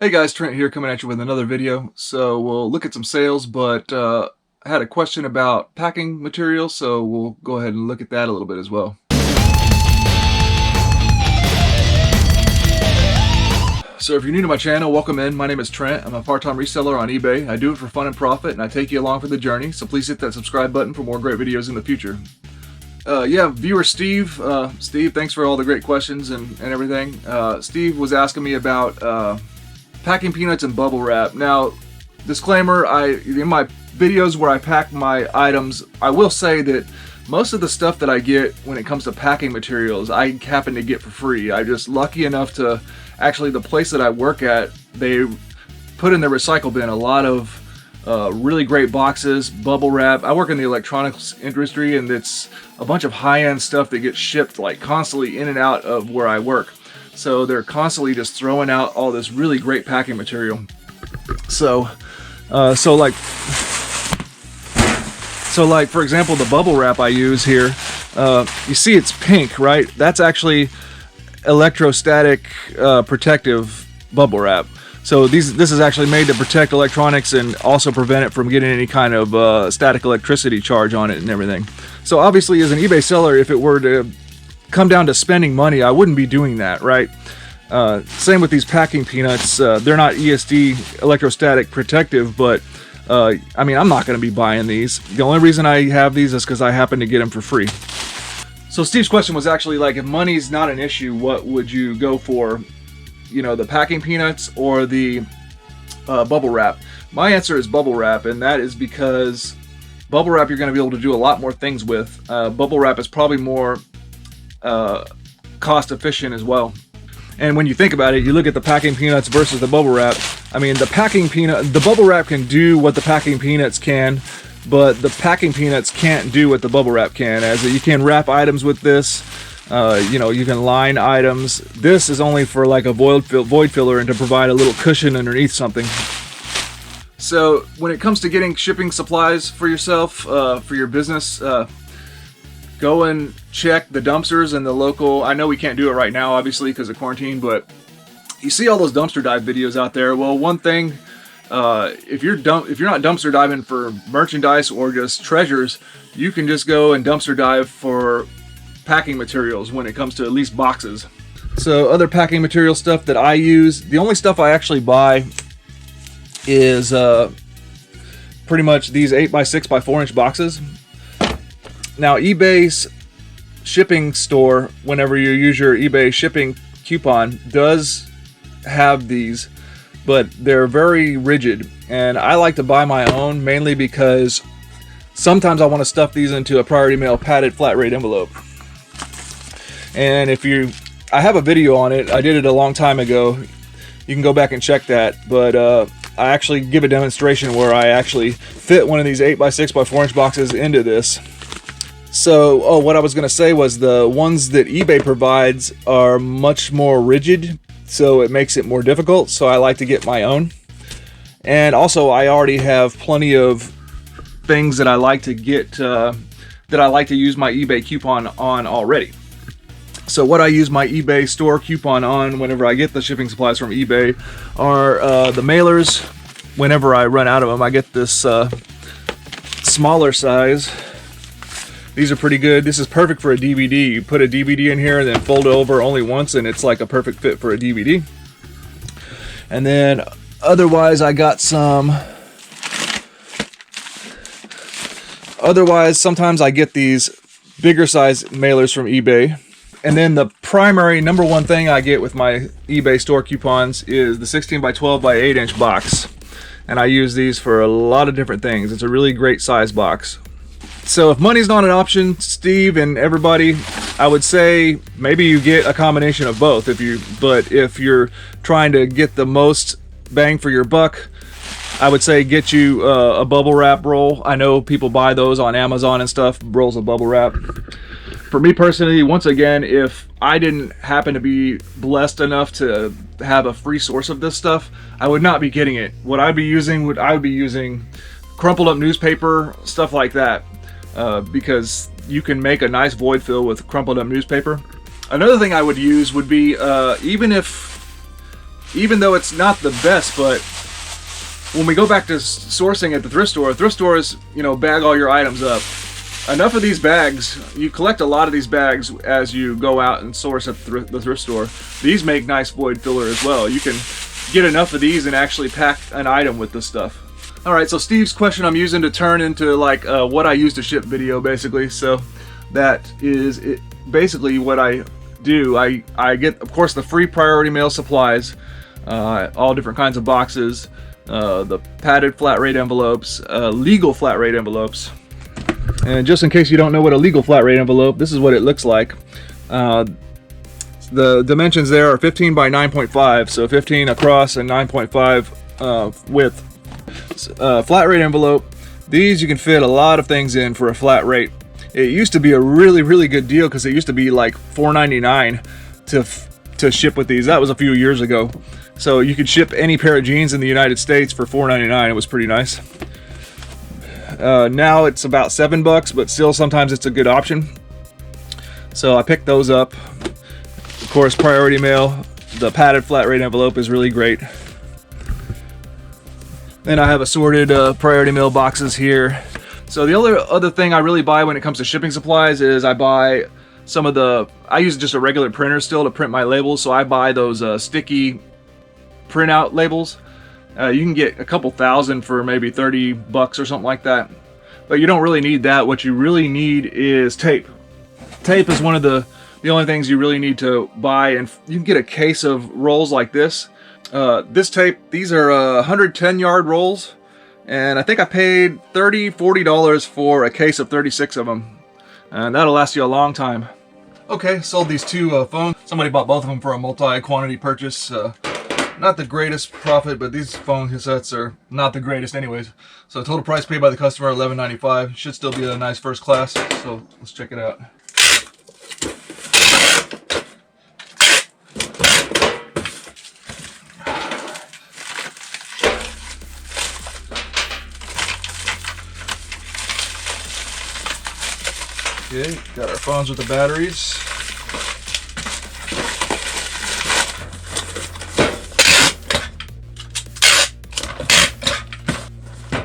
Hey guys, Trent here coming at you with another video. So we'll look at some sales, but I had a question about packing materials, so we'll go ahead and look at that a little bit as well. So if you're new to my channel, welcome in. My name is Trent. I'm a part-time reseller on eBay. I do it for fun and profit, and I take you along for the journey, so please hit that subscribe button for more great videos in the future. Yeah, viewer Steve, thanks for all the great questions and everything. Steve was asking me about packing peanuts and bubble wrap. Now, disclaimer, in my videos where I pack my items, I will say that most of the stuff that I get when it comes to packing materials, I happen to get for free. I'm just lucky enough to, actually the place that I work at, they put in their recycle bin a lot of really great boxes, bubble wrap. I work in the electronics industry, and it's a bunch of high-end stuff that gets shipped like constantly in and out of where I work. So they're constantly just throwing out all this really great packing material. So like for example, the bubble wrap I use here, you see it's pink, right? That's actually electrostatic protective bubble wrap. So this is actually made to protect electronics and also prevent it from getting any kind of static electricity charge on it and everything. So obviously, as an eBay seller, if it were to come down to spending money, I wouldn't be doing that, right? Same with these packing peanuts. They're not ESD electrostatic protective, but I mean, I'm not going to be buying these. The only reason I have these is because I happen to get them for free. So Steve's question was actually like, if money's not an issue, what would you go for? You know, the packing peanuts or the bubble wrap? My answer is bubble wrap, and that is because bubble wrap you're going to be able to do a lot more things with. Bubble wrap is probably more cost efficient as well. And when you think about it, you look at the packing peanuts versus the bubble wrap. I mean, the bubble wrap can do what the packing peanuts can, but the packing peanuts can't do what the bubble wrap can. As you can wrap items with this, you know, you can line items. This is only for like a void filler and to provide a little cushion underneath something. So when it comes to getting shipping supplies for yourself, for your business, go and check the dumpsters and the local. I know we can't do it right now, obviously, because of quarantine, but you see all those dumpster dive videos out there. Well, one thing, if you're not dumpster diving for merchandise or just treasures, you can just go and dumpster dive for packing materials when it comes to at least boxes. So other packing material stuff that I use, the only stuff I actually buy is pretty much these 8x6 by 4 inch boxes. Now, eBay's shipping store, whenever you use your eBay shipping coupon, does have these, but they're very rigid, and I like to buy my own mainly because sometimes I want to stuff these into a priority mail padded flat rate envelope. And I have a video on it. I did it a long time ago. You can go back and check that, but I actually give a demonstration where I actually fit one of these 8x6 by 4 inch boxes into this. So, what I was going to say was the ones that eBay provides are much more rigid, so it makes it more difficult, so I like to get my own. And also, I already have plenty of things that I like to get, that I like to use my eBay coupon on already. So what I use my eBay store coupon on whenever I get the shipping supplies from eBay are the mailers. Whenever I run out of them, I get this smaller size. These are pretty good. This is perfect for a DVD. You put a DVD in here and then fold it over only once, and it's like a perfect fit for a DVD. And then otherwise, I got some. Otherwise, sometimes I get these bigger size mailers from eBay. And then the primary number one thing I get with my eBay store coupons is the 16 by 12 by 8 inch box. And I use these for a lot of different things. It's a really great size box. So if money's not an option, Steve and everybody, I would say maybe you get a combination of both. But if you're trying to get the most bang for your buck, I would say get you a bubble wrap roll. I know people buy those on Amazon and stuff, rolls of bubble wrap. For me personally, once again, if I didn't happen to be blessed enough to have a free source of this stuff, I would not be getting it. What I would be using crumpled up newspaper, stuff like that. Because you can make a nice void fill with crumpled up newspaper. Another thing I would use would be, even if even though it's not the best, but when we go back to sourcing at the thrift stores, you know, bag all your items up. Enough of these bags, you collect a lot of these bags as you go out and source at the thrift store. These make nice void filler as well. You can get enough of these and actually pack an item with this stuff. Alright, so Steve's question I'm using to turn into like what I use to ship video, basically. So that is it, basically what I do. I get, of course, the free priority mail supplies, all different kinds of boxes, the padded flat rate envelopes, legal flat rate envelopes. And just in case you don't know what a legal flat rate envelope, this is what it looks like. The dimensions there are 15 by 9.5, so 15 across and 9.5 width. Flat rate envelope. These you can fit a lot of things in for a flat rate. It used to be a really good deal because it used to be like $4.99 to ship with these. That was a few years ago. So you could ship any pair of jeans in the United States for $4.99. It was pretty nice. Now it's about $7, but still sometimes it's a good option. So I picked those up. Of course, priority mail, the padded flat rate envelope is really great. Then I have assorted priority mail boxes here. So the other thing I really buy when it comes to shipping supplies is I buy some of I use just a regular printer still to print my labels, so I buy those sticky printout labels. You can get a couple thousand for maybe $30 or something like that. But you don't really need that. What you really need is tape. Tape is one of the only things you really need to buy, and you can get a case of rolls like this. This tape, these are 110 yard rolls, and I think I paid $30–40 for a case of 36 of them, and that'll last you a long time. Okay, sold these two phones. Somebody bought both of them for a multi-quantity purchase. Not the greatest profit, but these phone cassettes are not the greatest anyways. So total price paid by the customer, $11.95. Should still be a nice first class, so let's check it out. Okay, got our phones with the batteries.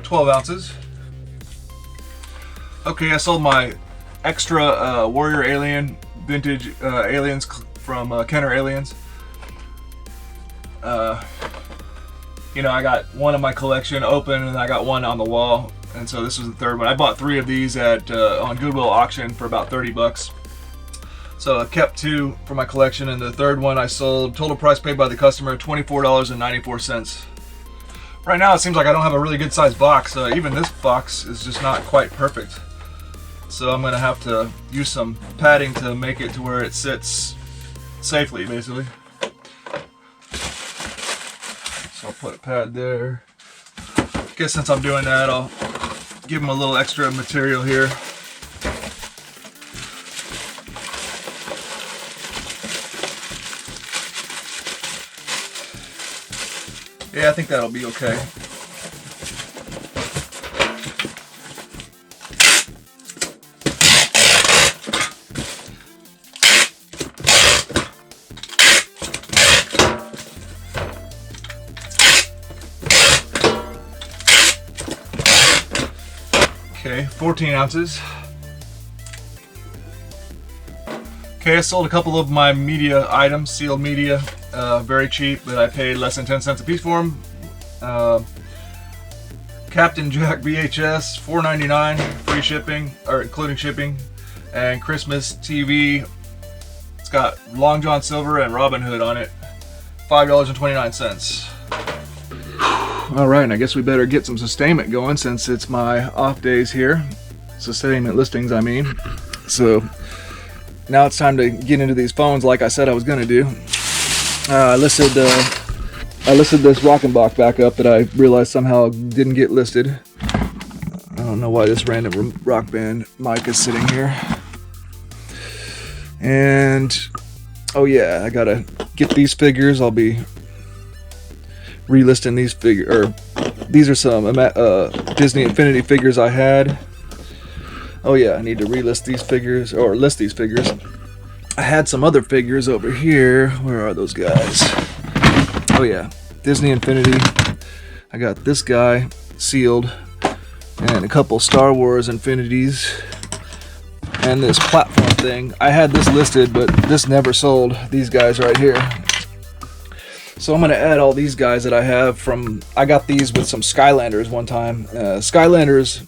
$12 ounces. Okay, I sold my extra Warrior Alien vintage aliens from Kenner Aliens. You know, I got one of my collection open and I got one on the wall, and so this was the third one. I bought 3 of these at on Goodwill auction for about $30. So I kept 2 for my collection, and the third one I sold. Total price paid by the customer, $24.94. Right now it seems like I don't have a really good sized box. Even this box is just not quite perfect. So I'm gonna have to use some padding to make it to where it sits safely, basically. So I'll put a pad there. I guess since I'm doing that, I'll give them a little extra material here. Yeah, I think that'll be okay. Okay, 14 ounces. Okay, I sold a couple of my media items, sealed media. Very cheap, but I paid less than 10 cents a piece for them. Captain Jack VHS, $4.99, free shipping, or including shipping. And Christmas TV, it's got Long John Silver and Robin Hood on it, $5.29. Alright, and I guess we better get some sustainment going since it's my off days here. Sustainment listings, I mean. So, now it's time to get into these phones like I said I was going to do. I listed this Rockenbach back up that I realized somehow didn't get listed. I don't know why this random rock band mic is sitting here. And oh yeah, I gotta get these figures. I'll be relisting these figures. Or these are some Disney Infinity figures I had. Oh yeah, I need to relist these figures, or list these figures. I had some other figures over here. Where are those guys? Oh yeah, Disney Infinity. I got this guy sealed, and a couple Star Wars Infinities, and this platform thing. I had this listed, but this never sold. These guys right here. So I'm gonna add all these guys that I have from. I got these with some Skylanders one time. Skylanders.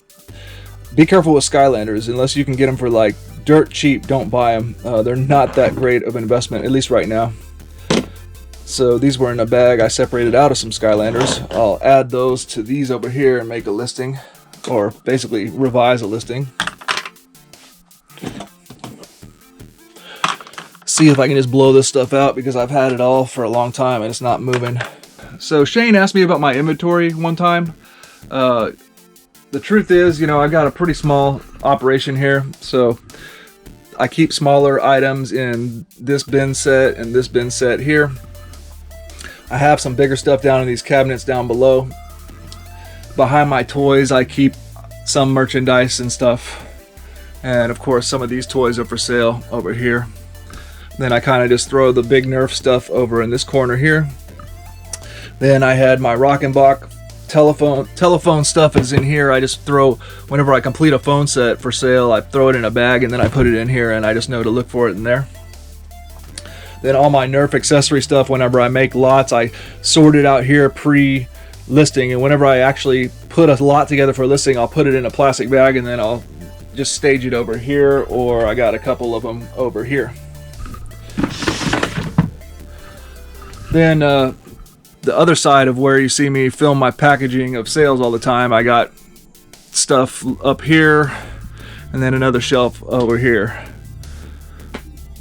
Be careful with Skylanders, unless you can get them for like dirt cheap. Don't buy them. They're not that great of an investment, at least right now. So these were in a bag I separated out of some Skylanders. I'll add those to these over here and make a listing, or basically revise a listing. See if I can just blow this stuff out, because I've had it all for a long time and it's not moving. So Shane asked me about my inventory one time. The truth is, you know, I've got a pretty small operation here, so I keep smaller items in this bin set and this bin set here. I have some bigger stuff down in these cabinets down below. Behind my toys, I keep some merchandise and stuff. And of course, some of these toys are for sale over here. Then I kind of just throw the big Nerf stuff over in this corner here. Then I had my Rockenbach telephone stuff is in here. I just throw, whenever I complete a phone set for sale, I throw it in a bag and then I put it in here, and I just know to look for it in there. Then all my Nerf accessory stuff, whenever I make lots, I sort it out here pre-listing, and whenever I actually put a lot together for a listing, I'll put it in a plastic bag and then I'll just stage it over here, or I got a couple of them over here. Then the other side of where you see me film my packaging of sales all the time, I got stuff up here and then another shelf over here.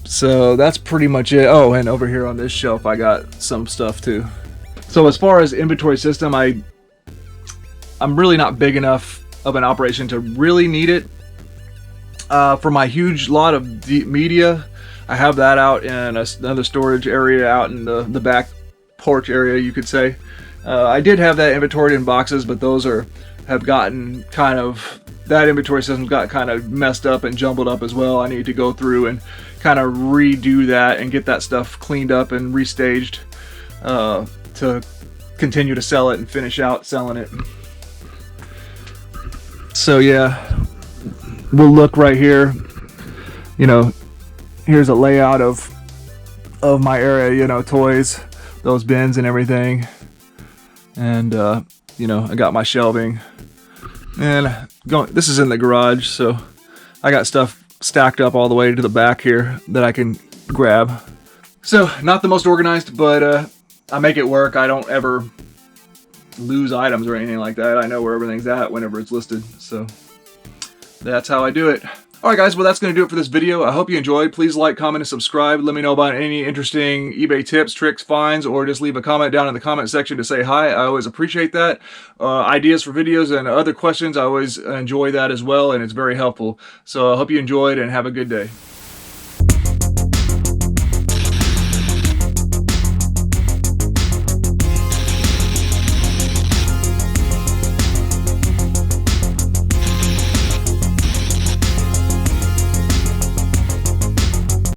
So that's pretty much it. Oh, and over here on this shelf I got some stuff too. So as far as inventory system, I'm really not big enough of an operation to really need it. For my huge lot of media, I have that out in another storage area out in the back porch area, you could say. I did have that inventoried in boxes, but those have gotten kind of, that inventory system got kind of messed up and jumbled up as well. I need to go through and kind of redo that and get that stuff cleaned up and restaged to continue to sell it and finish out selling it. So yeah, we'll look right here. You know, here's a layout of my area, you know, toys, those bins and everything. And you know, I got my shelving. And this is in the garage, so I got stuff stacked up all the way to the back here that I can grab. So not the most organized, but I make it work. I don't ever lose items or anything like that. I know where everything's at whenever it's listed. So that's how I do it. Alright guys, well that's going to do it for this video. I hope you enjoyed. Please like, comment, and subscribe. Let me know about any interesting eBay tips, tricks, finds, or just leave a comment down in the comment section to say hi. I always appreciate that. Ideas for videos and other questions, I always enjoy that as well, and it's very helpful. So I hope you enjoyed and have a good day.